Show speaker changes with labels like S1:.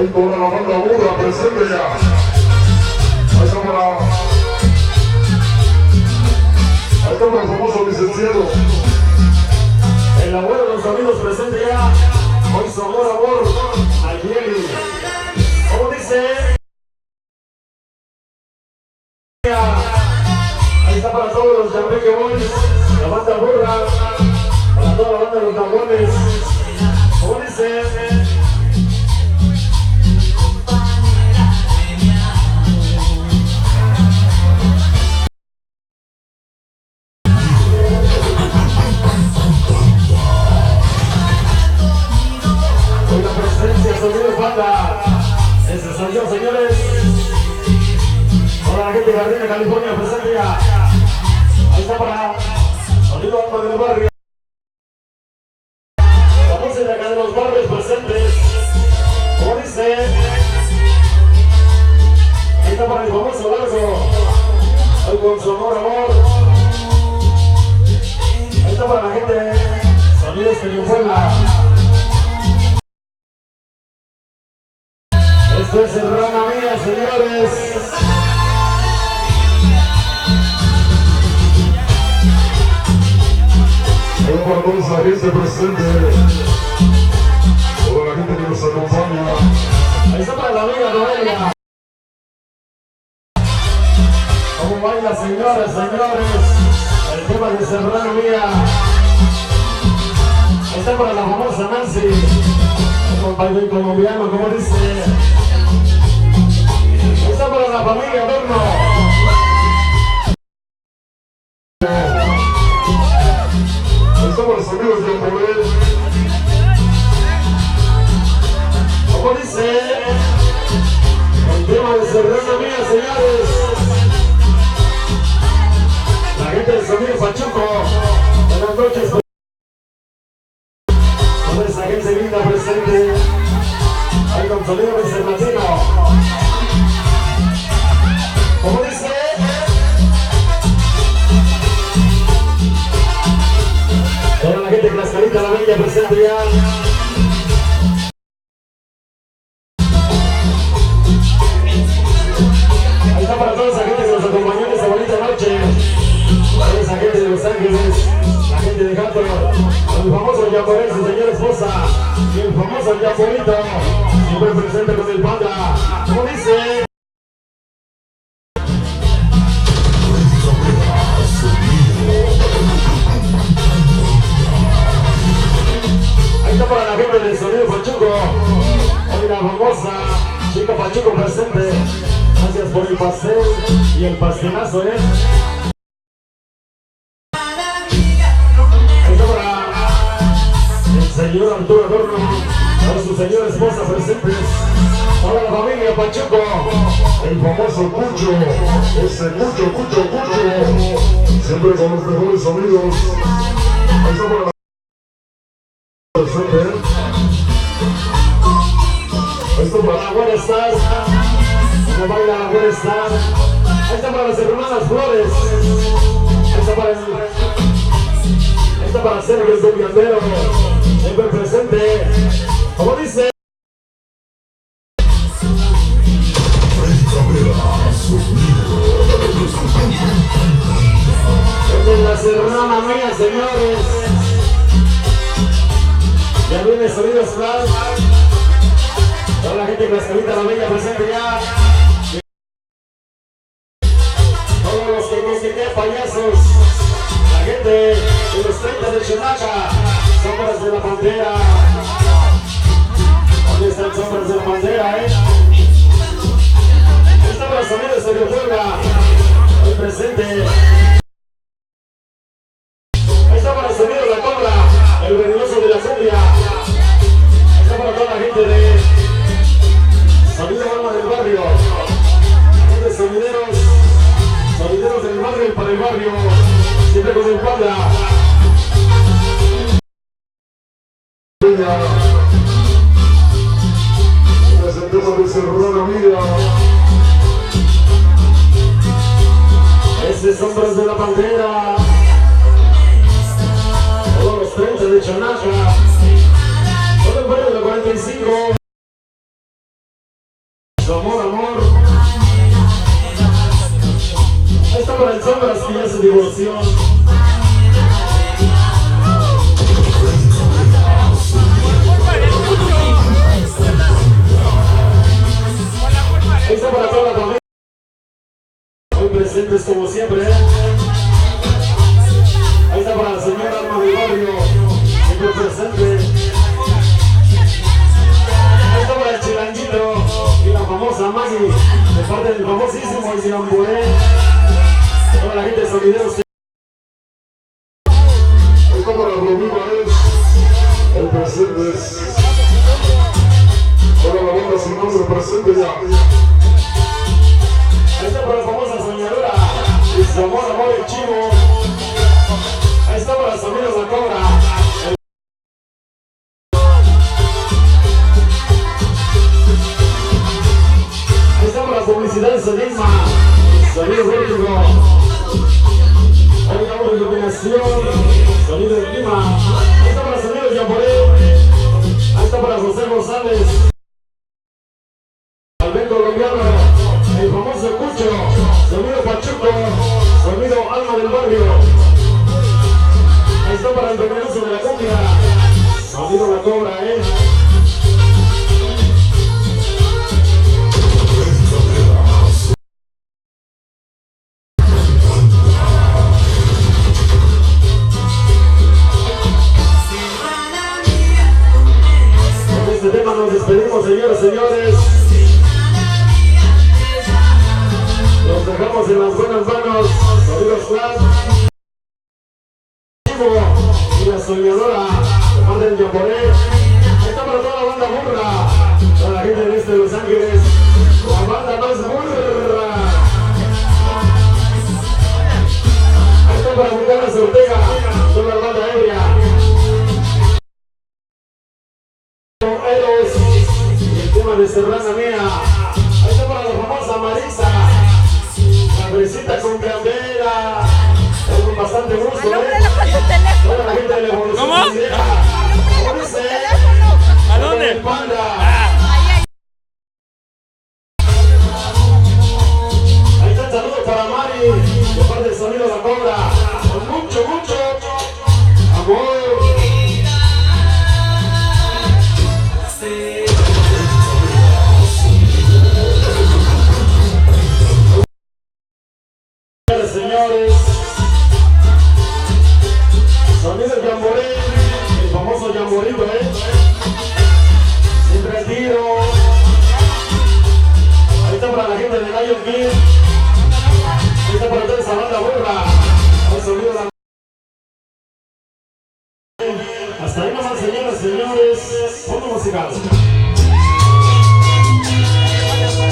S1: Ahí toda la banda burra presente ya. Ahí está para el famoso licenciado.
S2: El abuelo de los amigos presente ya. Hoy su amor, al Yeli. ¿Cómo dice? Ahí está para todos los Jamaica Boys, la banda burra, para toda la banda de los tambores. ¿Cómo dice? Hoy la presencia, sonidos banda. Ese soy yo, señores. Toda la gente de Jardines, California, presente ya. Ahí está para sonido alma del barrio. La música de acá de los barrios presentes. ¿Cómo dice? Ahí está para el famoso Largo. Hoy con su amor. Ahí está para la gente de Sonidos California. Esto es el Rana Mía, señores.
S1: Para toda esa gente presente, toda la gente que nos acompaña.
S2: Ahí está para la amiga Noelia. ¿Cómo baila, señores? El tema de Serrano Mía. Ahí está para la famosa Nancy. Con baile colombiano, como dice. Ahí está para la familia Adorno.
S1: Estamos los amigos de Amorel.
S2: ¿Cómo dice? El tema de Serrano Mía, señores. La gente de Sonido Pachuco. Buenas noches. Toda esa gente linda presente. Ahí con Sonido Latino. ¿Cómo dice? Toda la gente de Tlaxcalita, la Bella presente ya. Ahí está para toda esa gente que nos acompañó en esta bonita noche. Toda esa gente de Los Ángeles, la gente de Hathor, el famoso Yaporé, su señora esposa, y el famoso Yaporito, siempre presente con el panda. ¿Cómo dice? Ahí está para la gente del Sonido Pachuco. Hoy la famosa chica Pachuco presente. Gracias por el pastel y el pastelazo, Ahí está para el señor Arturo Adorno, con su señora esposa presentes. Para la familia Pachuco,
S1: El famoso Cucho, ese Cucho, siempre con los mejores amigos. Ahí está para la presente.
S2: Ahí está para la buena Star. Como baila la buena Star. Ahí está para las hermanas Flores. Ahí está para Sergio de Viandero, siempre presente. Como dice. Esta es la Serrana Mía, señores. Ya viene Sonido Splash. Toda la gente de Tlaxcalita, la Bella presente ya. Todos los que consiguen payasos. La gente de los 30 de Chenacha. Sombras de la Pantera. ¿Dónde están Sombras de la Pantera, Está para Sonido Sergio Puebla. El presente. Ahí está para Sonido La Cobra. El venenoso de la cumbia. Ahí está para toda la gente de Sonido Alma del Barrio. Gente sonideros del barrio y para el barrio. Siempre con el panda.
S1: Presentemos de Serrano Mía.
S2: Ese es Sombras de la Pantera. Todos los 30 de Chenacha. Todo el barrio de la 45. divorció. Ahí está para toda la familia. Hoy presentes como siempre. Ahí está para la señora Alma del Barrio, siempre presente. Ahí está para el Chilanguito y la famosa Maggie, de parte del famosísimo Isiamboré. Toda la gente de Sonideros.
S1: Ahí está para Rubí Mares, el presentes. Para la banda sin nombre presente ya.
S2: Ahí está para la famosa soñadora y su amor, amor el chivo. Ahí está para los amigos La Cobra. Ahí está para la publicidad de Sodisma, sonido vértigo. Ahí estamos de iluminación, sonido de clima. Ahí está para sonido de Yamboré. Ahí está para José González, Albert Colombiano, el famoso Cucho, sonido Pachuco, sonido Alma del Barrio. Ahí está para el venenoso de la cumbia, sonido La Cobra, Con este tema nos despedimos, señores, señores. Nos dejamos en las buenas manos, sonidos Flash y la soñadora, de parte del Yamboré. Ahí está para toda la banda burra, toda la gente de este de Los Ángeles, la banda más burra. Ahí está para Bucanas Ortega, toda la banda ebria. Eros, y el tema de Serrana Mía. Ahí está para la famosa Marisa, la fresita con cambera, con bastante gusto, toda la gente de la evolución.
S3: ¿Cómo?
S2: ¿Cómo dice?
S3: ¿A dónde?
S2: El Panda. Ahí está el saludo para Mari, de parte del sonido La Cobra, con mucho, mucho amor. Señores, sonido Yamboré, el famoso Yamborito, sin retiro. Ahí está para la gente de Lion King. Ahí está para toda esa banda burra. El sonido hasta ahí nomás, señoras, señores, fondo musical.